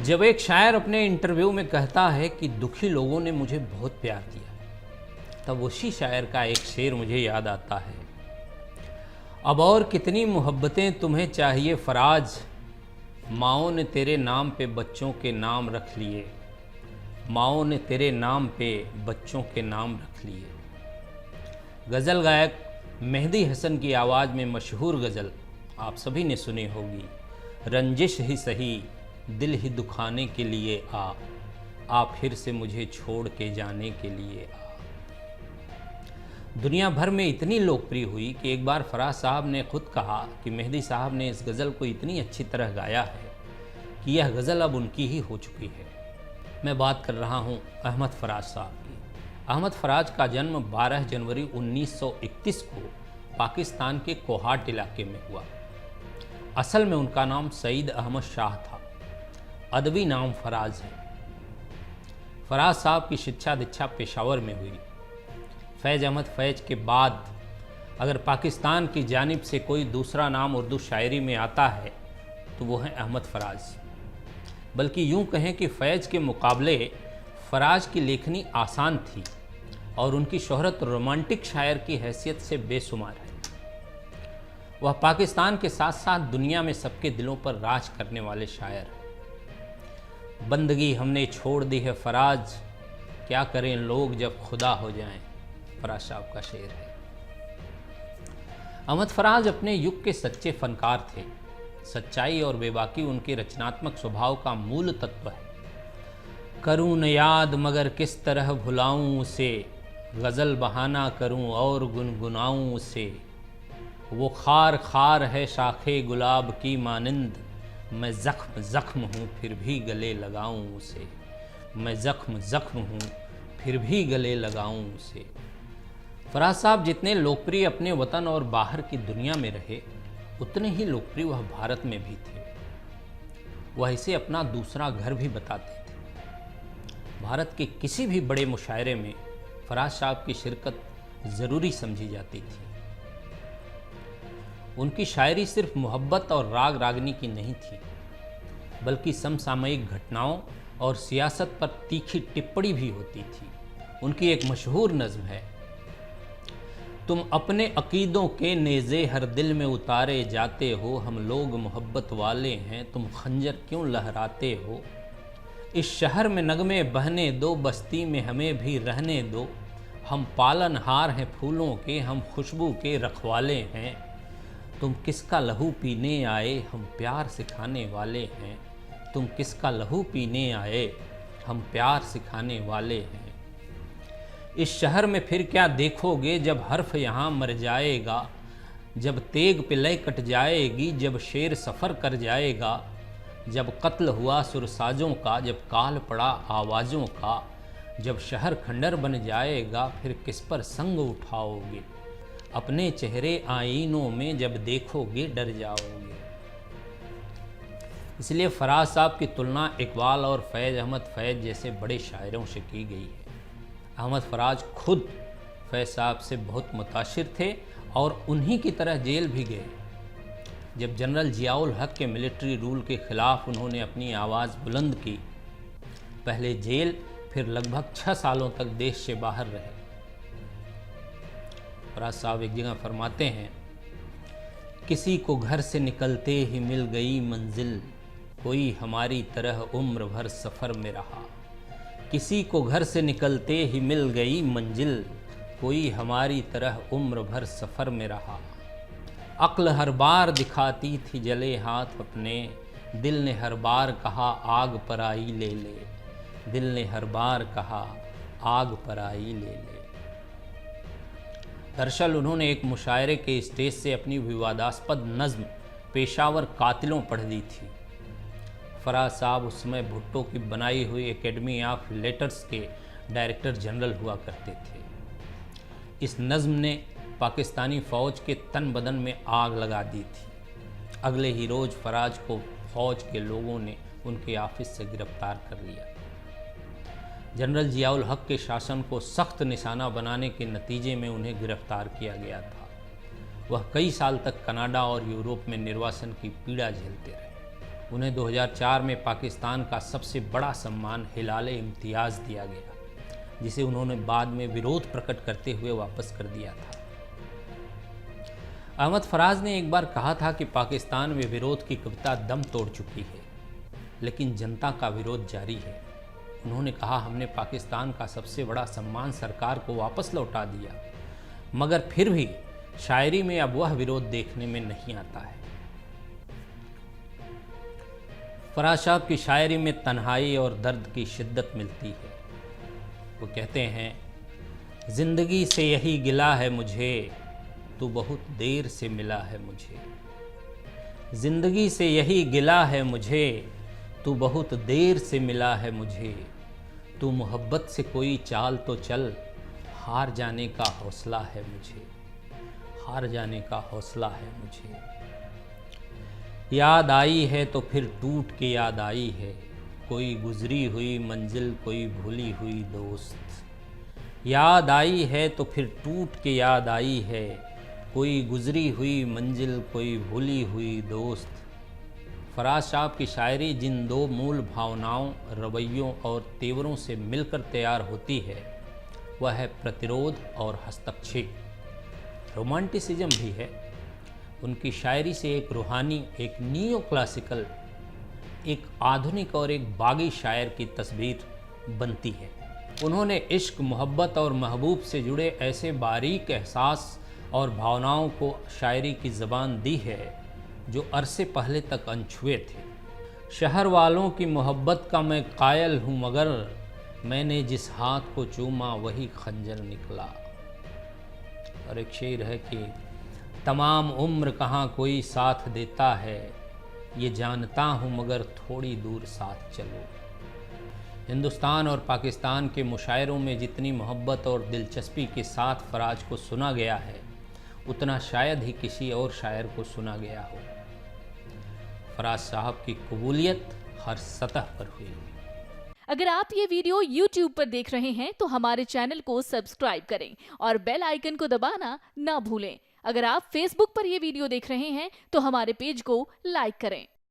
जब एक शायर अपने इंटरव्यू में कहता है कि दुखी लोगों ने मुझे बहुत प्यार दिया, तब उसी शायर का एक शेर मुझे याद आता है। अब और कितनी मोहब्बतें तुम्हें चाहिए फराज, माओ ने तेरे नाम पे बच्चों के नाम रख लिए, माओ ने तेरे नाम पे बच्चों के नाम रख लिए। गज़ल गायक मेहदी हसन की आवाज़ में मशहूर गज़ल आप सभी ने सुनी होगी, रंजिश ही सही दिल ही दुखाने के लिए आ फिर से मुझे छोड़ के जाने के लिए आ। दुनिया भर में इतनी लोकप्रिय हुई कि एक बार फराज साहब ने खुद कहा कि मेहदी साहब ने इस गज़ल को इतनी अच्छी तरह गाया है कि यह गज़ल अब उनकी ही हो चुकी है। मैं बात कर रहा हूँ अहमद फराज साहब की। अहमद फराज का जन्म 12 जनवरी 1931 को पाकिस्तान के कोहाट इलाके में हुआ। असल में उनका नाम सईद अहमद शाह था, अदबी नाम फराज है। फराज साहब की शिक्षा दीक्षा पेशावर में हुई। फैज़ अहमद फैज़ के बाद अगर पाकिस्तान की जानिब से कोई दूसरा नाम उर्दू शायरी में आता है तो वो है अहमद फराज। बल्कि यूँ कहें कि फैज़ के मुकाबले फराज की लेखनी आसान थी और उनकी शोहरत रोमांटिक शायर की हैसियत से बेशुमार है। वह पाकिस्तान के साथ साथ दुनिया में सबके दिलों पर राज करने वाले शायर हैं। बंदगी हमने छोड़ दी है फराज, क्या करें लोग जब खुदा हो जाएं, फराज साहब का शेर है। अहमद फराज अपने युग के सच्चे फनकार थे। सच्चाई और बेबाकी उनके रचनात्मक स्वभाव का मूल तत्व है। करूं न याद मगर किस तरह भुलाऊं उसे, गज़ल बहाना करूं और गुनगुनाऊं उसे। वो खार खार है शाखे गुलाब की मानिंद, मैं ज़ख्म ज़ख्म हूँ फिर भी गले लगाऊँ उसे। मैं ज़ख्म ज़ख्म हूँ फिर भी गले लगाऊँ उसे। फराज साहब जितने लोकप्रिय अपने वतन और बाहर की दुनिया में रहे, उतने ही लोकप्रिय वह भारत में भी थे। वह इसे अपना दूसरा घर भी बताते थे। भारत के किसी भी बड़े मुशायरे में फराज साहब की शिरकत ज़रूरी समझी जाती थी। उनकी शायरी सिर्फ मोहब्बत और राग रागनी की नहीं थी, बल्कि समसामयिक घटनाओं और सियासत पर तीखी टिप्पणी भी होती थी। उनकी एक मशहूर नज़्म है, तुम अपने अकीदों के नेज़े हर दिल में उतारे जाते हो, हम लोग मोहब्बत वाले हैं तुम खंजर क्यों लहराते हो। इस शहर में नगमे बहने दो, बस्ती में हमें भी रहने दो, हम पालनहार हैं फूलों के, हम खुशबू के रखवाले हैं। तुम किसका लहू पीने आए, हम प्यार सिखाने वाले हैं। तुम किसका लहू पीने आए, हम प्यार सिखाने वाले हैं। इस शहर में फिर क्या देखोगे जब हर्फ यहाँ मर जाएगा, जब तेग पे लय कट जाएगी, जब शेर सफ़र कर जाएगा, जब कत्ल हुआ सुरसाजों का, जब काल पड़ा आवाज़ों का, जब शहर खंडर बन जाएगा, फिर किस पर संग उठाओगे। अपने चेहरे आईनों में जब देखोगे डर जाओगे। इसलिए फराज साहब की तुलना इकबाल और फैज़ अहमद फैज़ जैसे बड़े शायरों से की गई है। अहमद फराज खुद फैज़ साहब से बहुत मुतासिर थे और उन्हीं की तरह जेल भी गए। जब जनरल ज़ियाउल हक के मिलिट्री रूल के ख़िलाफ़ उन्होंने अपनी आवाज़ बुलंद की, पहले जेल फिर लगभग 6 सालों तक देश से बाहर रहे। फराज साहब एक जगह फरमाते हैं, किसी को घर से निकलते ही मिल गई मंजिल, कोई हमारी तरह उम्र भर सफ़र में रहा। किसी को घर से निकलते ही मिल गई मंजिल, कोई हमारी तरह उम्र भर सफ़र में रहा। अक्ल हर बार दिखाती थी जले हाथ अपने, दिल ने हर बार कहा आग पर आई ले ले। दिल ने हर बार कहा आग पर आई ले ले। दरअसल उन्होंने एक मुशायरे के स्टेज से अपनी विवादास्पद नज़्म पेशावर कातिलों पढ़ दी थी। फराज साहब उस समय भुट्टो की बनाई हुई एकेडमी ऑफ लेटर्स के डायरेक्टर जनरल हुआ करते थे। इस नज़्म ने पाकिस्तानी फ़ौज के तन बदन में आग लगा दी थी। अगले ही रोज़ फराज को फ़ौज के लोगों ने उनके ऑफिस से गिरफ्तार कर लिया। जनरल जियाउल हक के शासन को सख्त निशाना बनाने के नतीजे में उन्हें गिरफ्तार किया गया था। वह कई साल तक कनाडा और यूरोप में निर्वासन की पीड़ा झेलते रहे। उन्हें 2004 में पाकिस्तान का सबसे बड़ा सम्मान हिलाल-ए-इम्तियाज़ दिया गया, जिसे उन्होंने बाद में विरोध प्रकट करते हुए वापस कर दिया था। अहमद फराज ने एक बार कहा था कि पाकिस्तान में विरोध की कविता दम तोड़ चुकी है, लेकिन जनता का विरोध जारी है। उन्होंने कहा, हमने पाकिस्तान का सबसे बड़ा सम्मान सरकार को वापस लौटा दिया, मगर फिर भी शायरी में अब वह विरोध देखने में नहीं आता है। फराज साहब की शायरी में तन्हाई और दर्द की शिद्दत मिलती है। वो कहते हैं, जिंदगी से यही गिला है मुझे, तू बहुत देर से मिला है मुझे। जिंदगी से यही गिला है मुझे, तू बहुत देर से मिला है मुझे। तू मोहब्बत से कोई चाल तो चल, हार जाने का हौसला है मुझे। हार जाने का हौसला है मुझे। याद आई है तो फिर टूट के याद आई है, कोई गुजरी हुई मंजिल, कोई भूली हुई दोस्त। याद आई है तो फिर टूट के याद आई है, कोई गुजरी हुई मंजिल, कोई भूली हुई दोस्त। फराज साहब की शायरी जिन दो मूल भावनाओं, रवैयों और तेवरों से मिलकर तैयार होती है, वह है प्रतिरोध और हस्तक्षेप। रोमांटिसिज्म भी है। उनकी शायरी से एक रूहानी, एक नियो क्लासिकल, एक आधुनिक और एक बागी शायर की तस्वीर बनती है। उन्होंने इश्क, मोहब्बत और महबूब से जुड़े ऐसे बारीक एहसास और भावनाओं को शायरी की ज़बान दी है जो अरसे पहले तक अनछुए थे। शहर वालों की मोहब्बत का मैं कायल हूँ, मगर मैंने जिस हाथ को चूमा वही खंजर निकला। और एक शेर है कि तमाम उम्र कहाँ कोई साथ देता है, ये जानता हूँ मगर थोड़ी दूर साथ चलो। हिंदुस्तान और पाकिस्तान के मुशायरों में जितनी मोहब्बत और दिलचस्पी के साथ फराज को सुना गया है, उतना शायद ही किसी और शायर को सुना गया हो। फराज साहब की कबूलियत हर सतह पर हुई। अगर आप ये वीडियो YouTube पर देख रहे हैं तो हमारे चैनल को सब्सक्राइब करें और बेल आइकन को दबाना ना भूलें। अगर आप Facebook पर ये वीडियो देख रहे हैं तो हमारे पेज को लाइक करें।